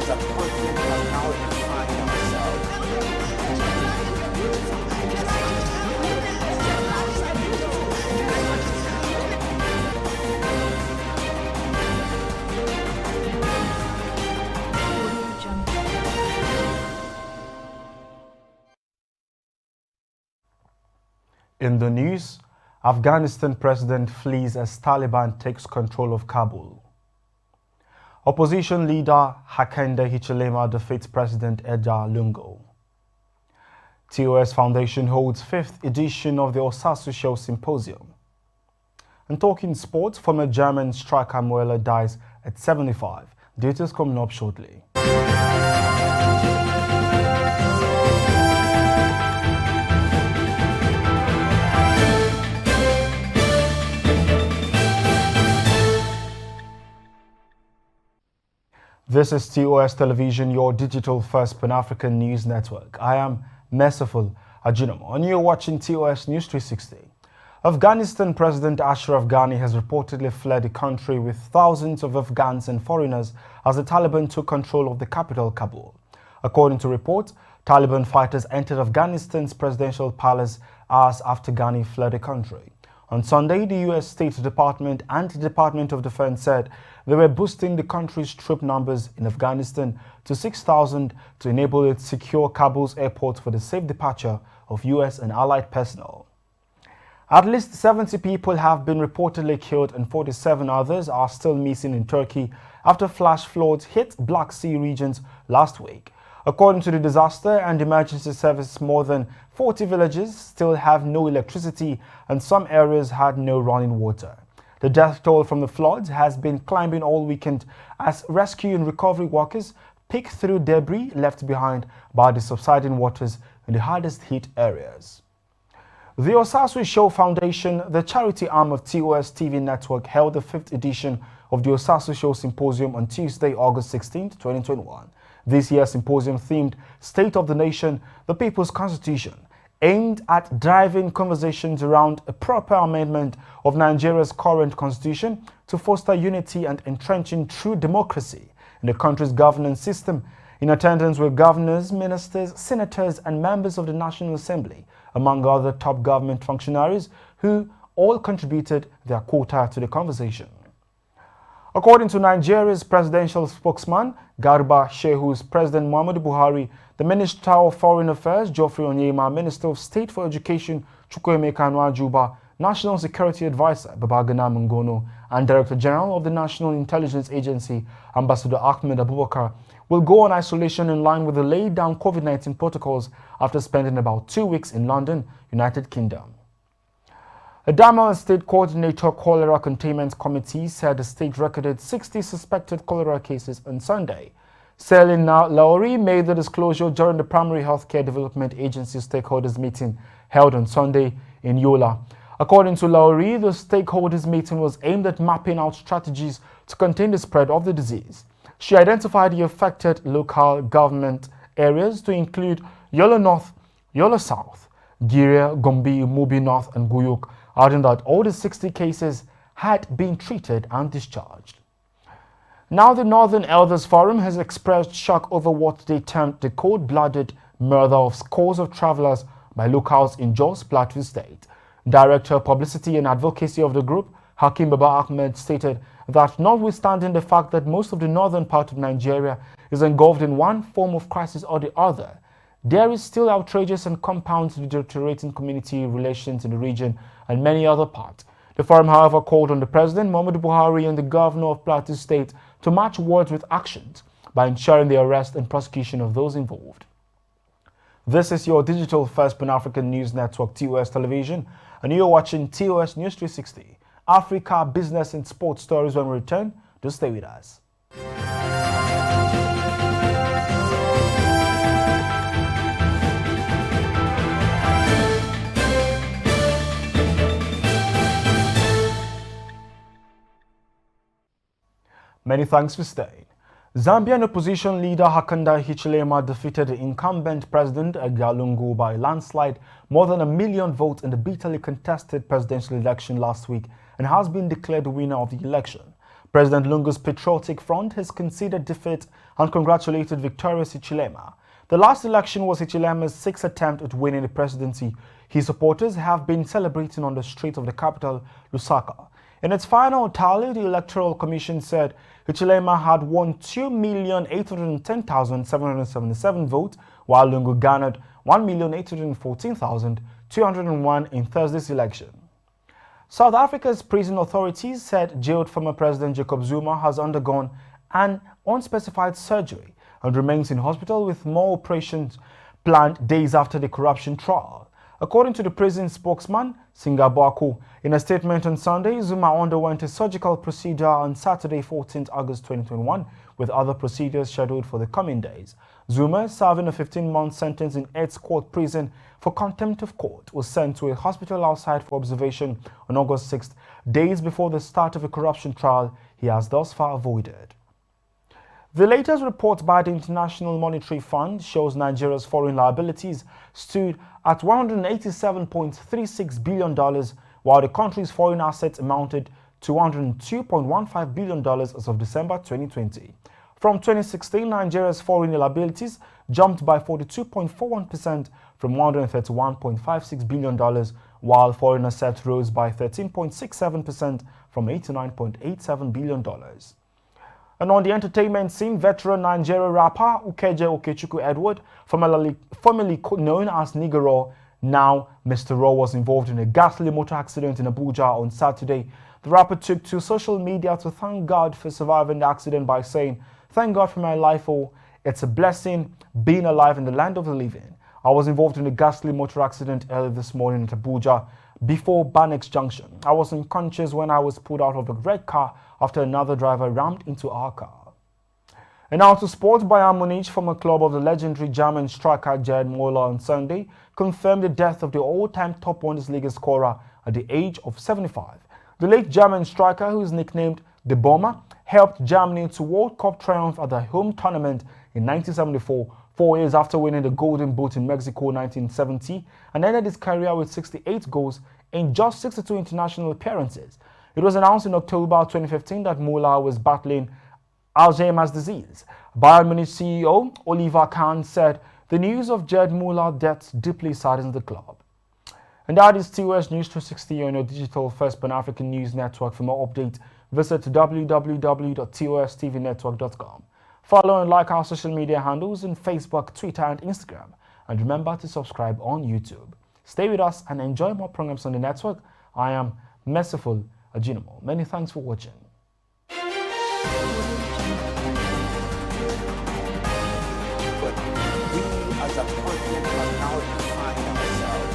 as unfortunate as now we find ourselves. In the news, Afghanistan president flees as Taliban takes control of Kabul. Opposition leader Hakainde Hichilema defeats President Edgar Lungu. TOS Foundation holds 5th edition of the Osasu Show Symposium. And talking sports, former German striker Mueller dies at 75. Details coming up shortly. This is TOS Television, your digital first Pan-African news network. I am Merciful Ajinomo, and you're watching TOS News 360. Afghanistan President Ashraf Ghani has reportedly fled the country with thousands of Afghans and foreigners as the Taliban took control of the capital, Kabul. According to reports, Taliban fighters entered Afghanistan's presidential palace hours after Ghani fled the country. On Sunday, the U.S. State Department and the Department of Defense said they were boosting the country's troop numbers in Afghanistan to 6,000 to enable it to secure Kabul's airport for the safe departure of U.S. and allied personnel. At least 70 people have been reportedly killed and 47 others are still missing in Turkey after flash floods hit Black Sea regions last week. According to the Disaster and Emergency Service, more than 40 villages still have no electricity and some areas had no running water. The death toll from the floods has been climbing all weekend as rescue and recovery workers pick through debris left behind by the subsiding waters in the hardest hit areas. The Osasu Show Foundation, the charity arm of TOS TV Network, held the 5th edition of the Osasu Show Symposium on Tuesday, August 16, 2021. This year's symposium themed State of the Nation, the People's Constitution, aimed at driving conversations around a proper amendment of Nigeria's current constitution to foster unity and entrenching true democracy in the country's governance system. In attendance were governors, ministers, senators, and members of the National Assembly, among other top government functionaries who all contributed their quota to the conversation. According to Nigeria's presidential spokesman, Garba Shehu's President Muhammadu Buhari, the Minister of Foreign Affairs, Geoffrey Onyema, Minister of State for Education, Chukwuemeka Nwajuba, National Security Advisor, Babagana Mungono, and Director General of the National Intelligence Agency, Ambassador Ahmed Abubakar, will go on isolation in line with the laid-down COVID-19 protocols after spending about 2 weeks in London, United Kingdom. A Adamawa State Coordinator Cholera Containment Committee said the state recorded 60 suspected cholera cases on Sunday. Selin Laori made the disclosure during the Primary Healthcare Development Agency stakeholders meeting held on Sunday in Yola. According to Laori, the stakeholders meeting was aimed at mapping out strategies to contain the spread of the disease. She identified the affected local government areas to include Yola North, Yola South, Giria, Gombe, Mubi North, and Guyuk, adding that all the 60 cases had been treated and discharged. Now the Northern Elders Forum has expressed shock over what they termed the cold-blooded murder of scores of travelers by locals in Jos Plateau State. Director of Publicity and Advocacy of the group, Hakim Baba Ahmed, stated that notwithstanding the fact that most of the northern part of Nigeria is engulfed in one form of crisis or the other, there is still outrageous and compound deteriorating community relations in the region and many other parts. The forum, however, called on the President, Muhammadu Buhari, and the Governor of Plateau State to match words with actions by ensuring the arrest and prosecution of those involved. This is your digital first Pan-African news network, TOS Television, and you're watching TOS News 360. Africa, business, and sports stories. When we return, do stay with us. Many thanks for staying. Zambian opposition leader Hakainde Hichilema defeated the incumbent president Edgar Lungu by a landslide more than 1 million votes in the bitterly contested presidential election last week and has been declared the winner of the election. President Lungu's Patriotic Front has conceded defeat and congratulated victorious Hichilema. The last election was Hichilema's sixth attempt at winning the presidency. His supporters have been celebrating on the streets of the capital, Lusaka. In its final tally, the Electoral Commission said Hichilema had won 2,810,777 votes, while Lungu garnered 1,814,201 in Thursday's election. South Africa's prison authorities said jailed former President Jacob Zuma has undergone an unspecified surgery and remains in hospital with more operations planned days after the corruption trial. According to the prison spokesman, Singabako, in a statement on Sunday, Zuma underwent a surgical procedure on Saturday, 14th August 2021, with other procedures scheduled for the coming days. Zuma, serving a 15-month sentence in Eighth Court prison for contempt of court, was sent to a hospital outside for observation on August 6th, days before the start of a corruption trial he has thus far avoided. The latest report by the International Monetary Fund shows Nigeria's foreign liabilities stood at $187.36 billion, while the country's foreign assets amounted to $102.15 billion as of December 2020. From 2016, Nigeria's foreign liabilities jumped by 42.41% from $131.56 billion, while foreign assets rose by 13.67% from $89.87 billion. And on the entertainment scene, veteran Nigerian rapper Ukeje Okechukwu Edward, formerly known as Nigga Raw, now Mr. Raw, was involved in a ghastly motor accident in Abuja on Saturday. The rapper took to social media to thank God for surviving the accident by saying, "Thank God for my life, oh, it's a blessing being alive in the land of the living. I was involved in a ghastly motor accident early this morning at Abuja before Banex Junction. I was unconscious when I was pulled out of the red car after another driver rammed into our car." And now to sports. Bayern Munich, former club of the legendary German striker Gerd Müller, on Sunday confirmed the death of the all-time top Bundesliga scorer at the age of 75. The late German striker, who is nicknamed the Bomber, helped Germany to World Cup triumph at the home tournament in 1974, 4 years after winning the Golden Boot in Mexico 1970, and ended his career with 68 goals in just 62 international appearances. It was announced in October 2015 that Müller was battling Alzheimer's disease. Bayern Munich CEO Oliver Kahn said the news of Gerd Müller's death deeply saddens the club. And that is TOS News 360 on your digital first Pan-African news network. For more updates, visit www.tostvnetwork.com. Follow and like our social media handles on Facebook, Twitter, and Instagram. And remember to subscribe on YouTube. Stay with us and enjoy more programs on the network. I am Merciful Ajinomo. Many thanks for watching. But we as a continent are now defining ourselves.